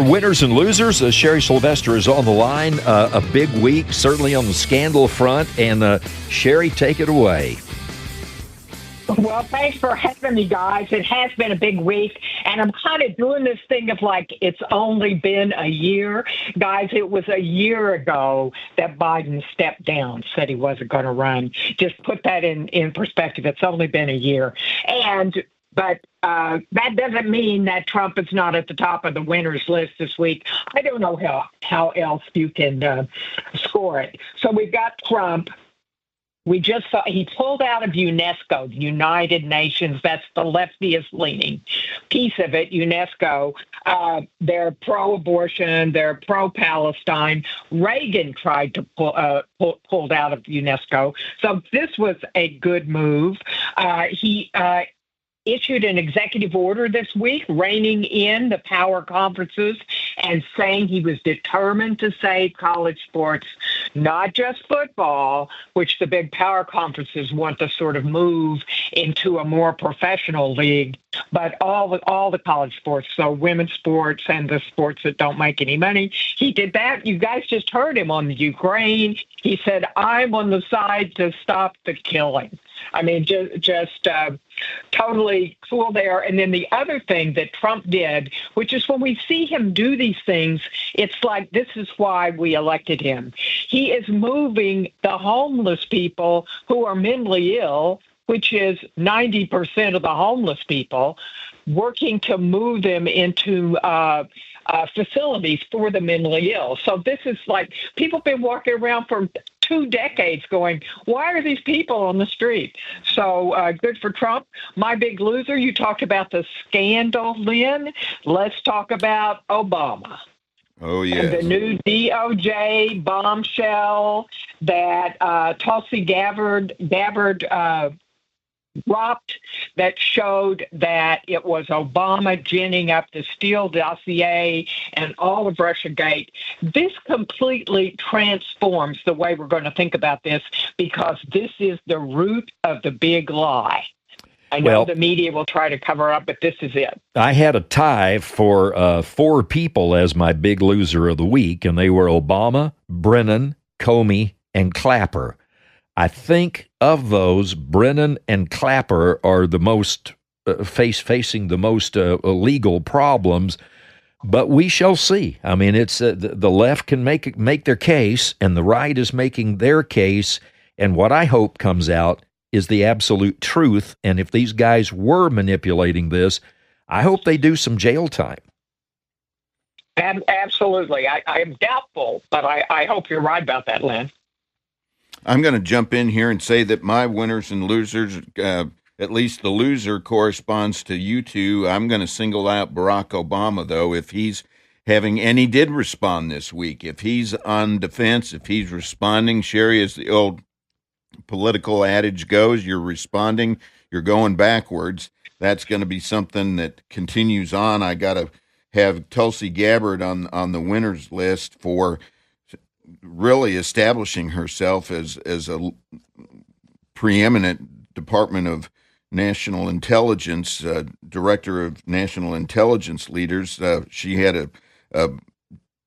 Winners and losers, Sherry Sylvester is on the line. A big week, certainly on the scandal front. And Sherry, take it away. Well, thanks for having me, guys. It has been a big week, and I'm kind of doing this thing of like it's only been a year. Guys, it was a year ago that Biden stepped down, said he wasn't going to run. Just put that in perspective. It's only been a year. But that doesn't mean that Trump is not at the top of the winners list this week. I don't know how else you can score it. So we've got Trump. We just saw he pulled out of UNESCO, the United Nations. That's the leftiest leaning piece of it, UNESCO. They're pro-abortion. They're pro-Palestine. Reagan tried to pulled out of UNESCO. So this was a good move. He issued an executive order this week reining in the power conferences and saying he was determined to save college sports, not just football, which the big power conferences want to sort of move into a more professional league, but all the college sports, so women's sports and the sports that don't make any money. He did that. You guys just heard him on the Ukraine. He said, I'm on the side to stop the killing. I mean, just totally cool there. And then the other thing that Trump did, which is when we see him do these things, it's like this is why we elected him. He is moving the homeless people who are mentally ill, which is 90% of the homeless people, working to move them into facilities for the mentally ill. So this is like people have been walking around for 2 decades going, why are these people on the street? So good for Trump. My big loser, you talked about the scandal, Lynn. Let's talk about Obama. Oh, yeah. And the new DOJ bombshell that Tulsi Gabbard dropped that showed that it was Obama ginning up the Steele dossier and all of Russiagate. This completely transforms the way we're going to think about this because this is the root of the big lie. I know the media will try to cover up, but this is it. I had a tie for 4 people as my big loser of the week, and they were Obama, Brennan, Comey, and Clapper. I think of those, Brennan and Clapper are the most facing the most legal problems, but we shall see. I mean, it's the left can make their case, and the right is making their case, and what I hope comes out is the absolute truth. And if these guys were manipulating this, I hope they do some jail time. Absolutely. I am doubtful, but I hope you're right about that, Lynn. I'm going to jump in here and say that my winners and losers, at least the loser corresponds to you two. I'm going to single out Barack Obama, though, if he's having, and he did respond this week, if he's on defense, if he's responding. Sherry, as the old political adage goes, you're responding, you're going backwards. That's going to be something that continues on. I got to have Tulsi Gabbard on the winners list for really establishing herself as a preeminent Department of National Intelligence, Director of National Intelligence Leaders. She had a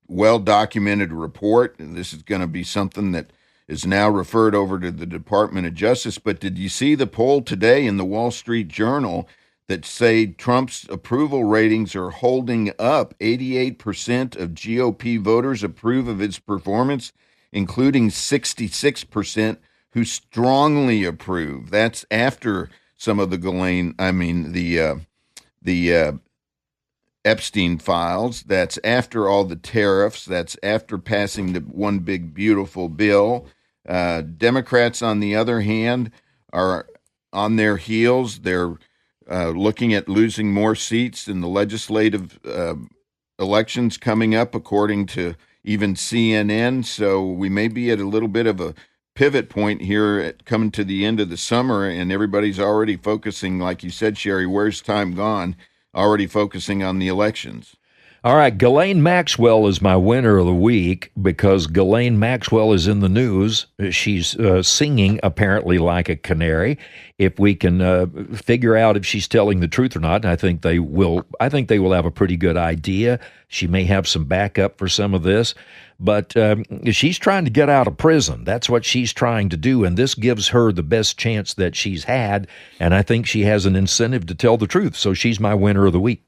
well-documented report. This is going to be something that is now referred over to the Department of Justice. But did you see the poll today in the Wall Street Journal that say Trump's approval ratings are holding up? 88% of GOP voters approve of his performance, including 66% who strongly approve. That's after some of the Epstein files. That's after all the tariffs. That's after passing the one big beautiful bill. Democrats, on the other hand, are on their heels. They're looking at losing more seats in the legislative elections coming up, according to even CNN. So we may be at a little bit of a pivot point here coming to the end of the summer, and everybody's already focusing, like you said, Sherry, where's time gone? Already focusing on the elections. All right, Ghislaine Maxwell is my winner of the week because Ghislaine Maxwell is in the news. She's singing apparently like a canary. If we can figure out if she's telling the truth or not, I think they will. I think they will have a pretty good idea. She may have some backup for some of this, but she's trying to get out of prison. That's what she's trying to do, and this gives her the best chance that she's had. And I think she has an incentive to tell the truth. So she's my winner of the week.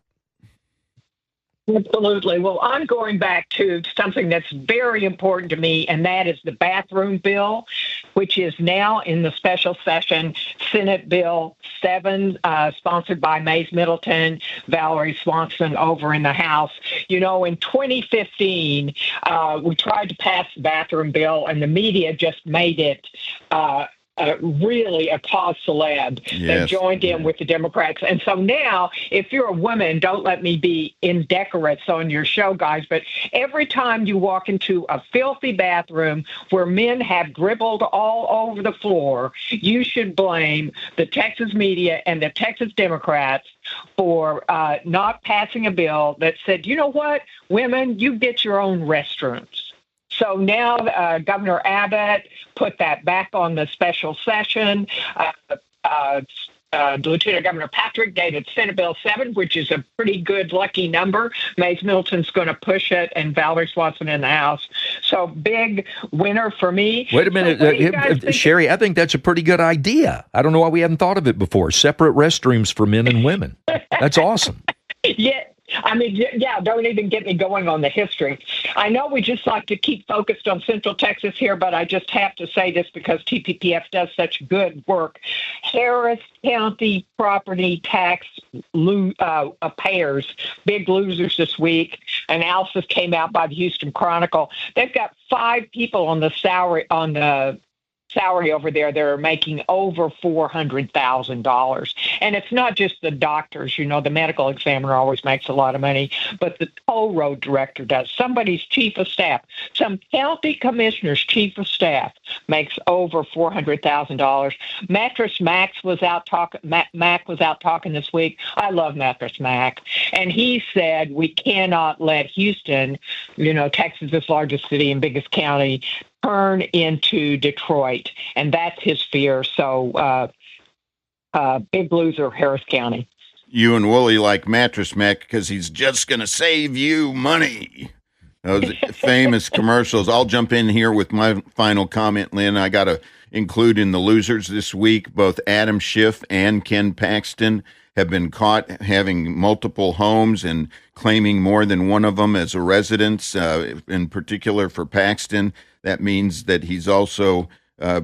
Absolutely. Well, I'm going back to something that's very important to me, and that is the bathroom bill, which is now in the special session, Senate Bill 7, sponsored by Mays Middleton, Valerie Swanson over in the House. You know, in 2015, we tried to pass the bathroom bill, and the media just made it really a cause celeb that joined in with the Democrats. And so now, if you're a woman, don't let me be indecorous on your show, guys, but every time you walk into a filthy bathroom where men have dribbled all over the floor, you should blame the Texas media and the Texas Democrats for not passing a bill that said, you know what, women, you get your own restrooms. So now Governor Abbott put that back on the special session. Lieutenant Governor Patrick dated Senate Bill 7, which is a pretty good lucky number. Mays Middleton's going to push it, and Valerie Swanson in the House. So big winner for me. Wait a minute, Sherry, I think that's a pretty good idea. I don't know why we hadn't thought of it before. Separate restrooms for men and women. That's awesome. Yeah. I mean, yeah, don't even get me going on the history. I know we just like to keep focused on Central Texas here, but I just have to say this because TPPF does such good work. Harris County property tax payers, big losers this week. Analysis came out by the Houston Chronicle. They've got 5 people on the salary over there that are making over $400,000. And it's not just the doctors, you know, the medical examiner always makes a lot of money, but the toll road director does. Somebody's chief of staff, some county commissioner's chief of staff makes over $400,000. Mattress Mac was out talking this week. I love Mattress Mac. And he said, we cannot let Houston, you know, Texas's largest city and biggest county, turn into Detroit, and that's his fear. So, big loser, Harris County. You and Woolley like Mattress Mac because he's just going to save you money. Those famous commercials. I'll jump in here with my final comment, Lynn. I got to include in the losers this week, both Adam Schiff and Ken Paxton have been caught having multiple homes and claiming more than one of them as a residence, in particular for Paxton. That means that he's also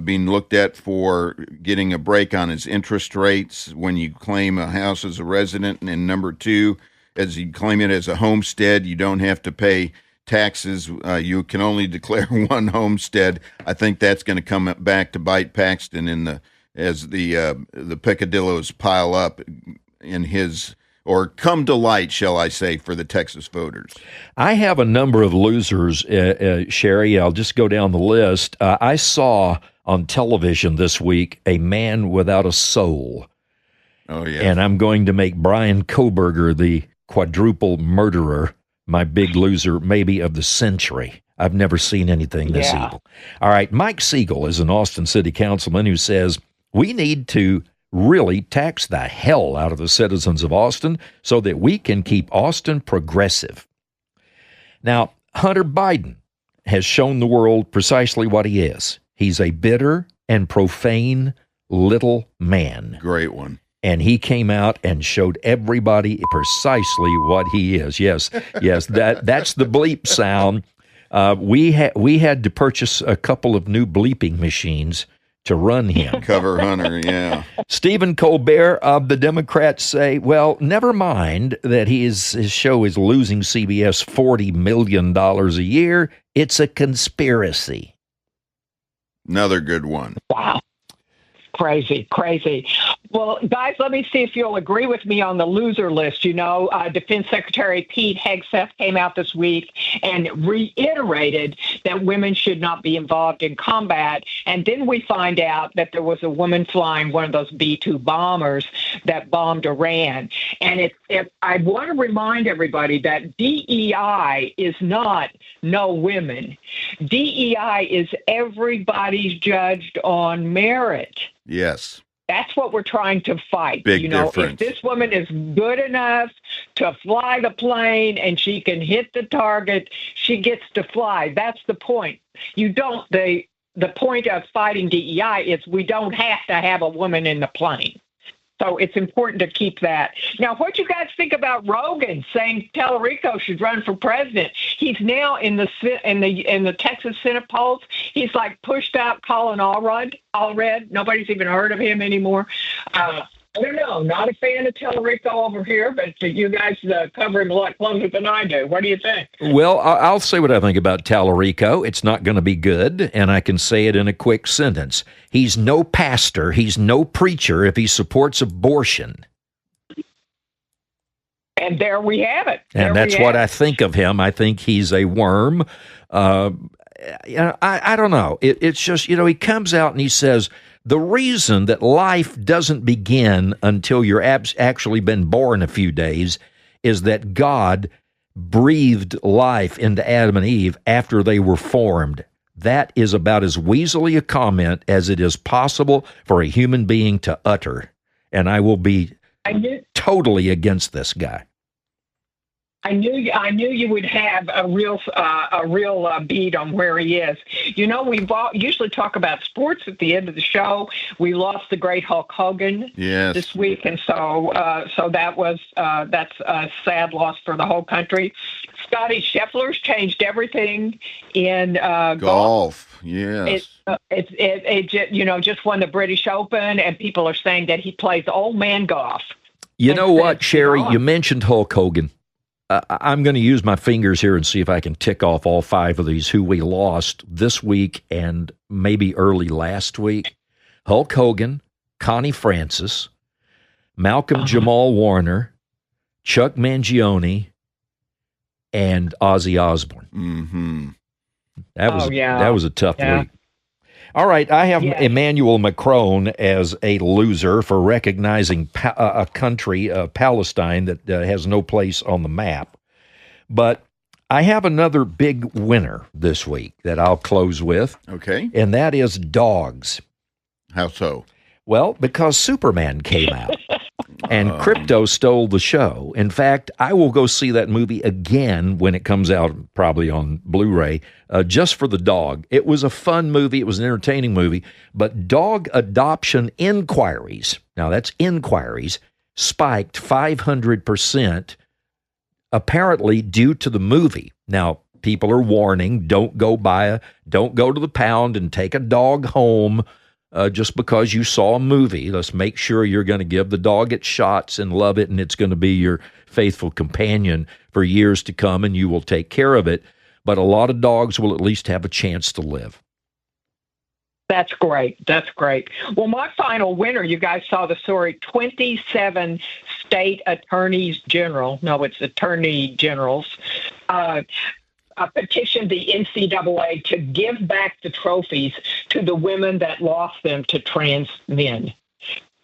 being looked at for getting a break on his interest rates when you claim a house as a resident. And number 2, as you claim it as a homestead, you don't have to pay taxes. You can only declare one homestead. I think that's going to come back to bite Paxton as the peccadillos pile up in his, or come to light, shall I say, for the Texas voters. I have a number of losers, Sherry. I'll just go down the list. I saw on television this week a man without a soul. Oh, yeah. And I'm going to make Brian Koberger, the quadruple murderer, my big loser, maybe of the century. I've never seen anything this evil. All right, Mike Siegel is an Austin city councilman who says we need to really tax the hell out of the citizens of Austin so that we can keep Austin progressive. Now, Hunter Biden has shown the world precisely what he is. He's a bitter and profane little man. Great one. And he came out and showed everybody precisely what he is. Yes, that's the bleep sound. We had to purchase a couple of new bleeping machines to run him. Cover Hunter, yeah. Stephen Colbert of the Democrats say, well, never mind that his show is losing CBS $40 million a year. It's a conspiracy. Another good one. Wow. Crazy. Well, guys, let me see if you'll agree with me on the loser list. You know, Defense Secretary Pete Hegseth came out this week and reiterated, that women should not be involved in combat. And then we find out that there was a woman flying one of those B-2 bombers that bombed Iran. And I want to remind everybody that DEI is not no women. DEI is everybody's judged on merit. Yes. That's what we're trying to fight. Big difference. If this woman is good enough to fly the plane and she can hit the target, she gets to fly. That's the point. The point of fighting DEI is we don't have to have a woman in the plane. So it's important to keep that. Now, what do you guys think about Rogan saying Tallarico should run for president? He's now in the Texas Senate polls. He's like pushed out Colin Allred. Nobody's even heard of him anymore. I don't know. Not a fan of Tallarico over here, but you guys cover him a lot closer than I do. What do you think? Well, I'll say what I think about Tallarico. It's not going to be good, and I can say it in a quick sentence. He's no pastor. He's no preacher if he supports abortion. And there we have it. And that's what I think of him. I think he's a worm. I don't know. It's just, he comes out and he says, the reason that life doesn't begin until you're actually been born a few days is that God breathed life into Adam and Eve after they were formed. That is about as weaselly a comment as it is possible for a human being to utter. And I will be totally against this guy. I knew you would have a real beat on where he is. We usually talk about sports at the end of the show. We lost the great Hulk Hogan this week, and so that's a sad loss for the whole country. Scotty Scheffler's changed everything in golf. Yes, it just won the British Open, and people are saying that he plays old man golf. You know what, Sherry? You mentioned Hulk Hogan. I'm going to use my fingers here and see if I can tick off all 5 of these who we lost this week and maybe early last week. Hulk Hogan, Connie Francis, Malcolm Jamal Warner, Chuck Mangione, and Ozzy Osbourne. Mm-hmm. That was a tough week. All right, I have Emmanuel Macron as a loser for recognizing a country, Palestine, that has no place on the map. But I have another big winner this week that I'll close with. Okay. And that is dogs. How so? Well, because Superman came out. And crypto stole the show. In fact, I will go see that movie again when it comes out, probably on Blu-ray, just for the dog. It was a fun movie. It was an entertaining movie. But dog adoption inquiries, now that's inquiries, spiked 500%, apparently due to the movie. Now, people are warning, don't go to the pound and take a dog home. Just because you saw a movie. Let's make sure you're going to give the dog its shots and love it, and it's going to be your faithful companion for years to come, and you will take care of it. But a lot of dogs will at least have a chance to live. That's great. That's great. Well, my final winner, you guys saw the story, 27 state attorneys general. No, it's attorney generals. Petitioned the NCAA to give back the trophies to the women that lost them to trans men.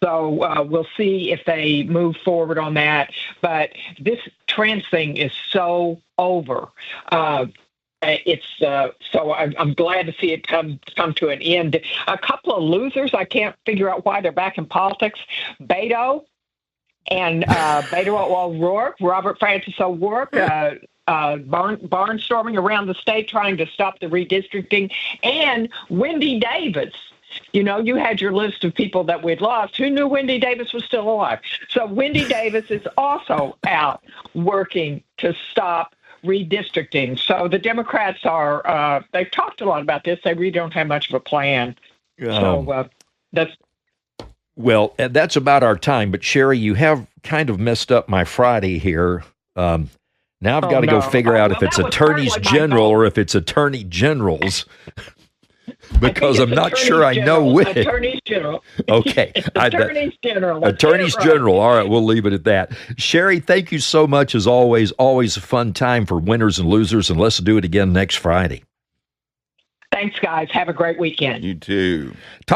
So we'll see if they move forward on that. But this trans thing is so over. So I'm glad to see it come to an end. A couple of losers, I can't figure out why they're back in politics. Beto and Beto O'Rourke, Robert Francis O'Rourke, barnstorming around the state trying to stop the redistricting, and Wendy Davis. You had your list of people that we'd lost. Who knew Wendy Davis was still alive? So Wendy Davis is also out working to stop redistricting. So the Democrats they've talked a lot about this. They really don't have much of a plan. Well, that's about our time. But Sherry, you have kind of messed up my Friday here. Now I've got to go figure out if it's attorneys general or if it's attorney generals, because I'm not sure I know which. Attorneys general. Okay. Attorneys general. Attorneys general. All right, we'll leave it at that. Sherry, thank you so much as always. Always a fun time for winners and losers, and let's do it again next Friday. Thanks, guys. Have a great weekend. You too. Talk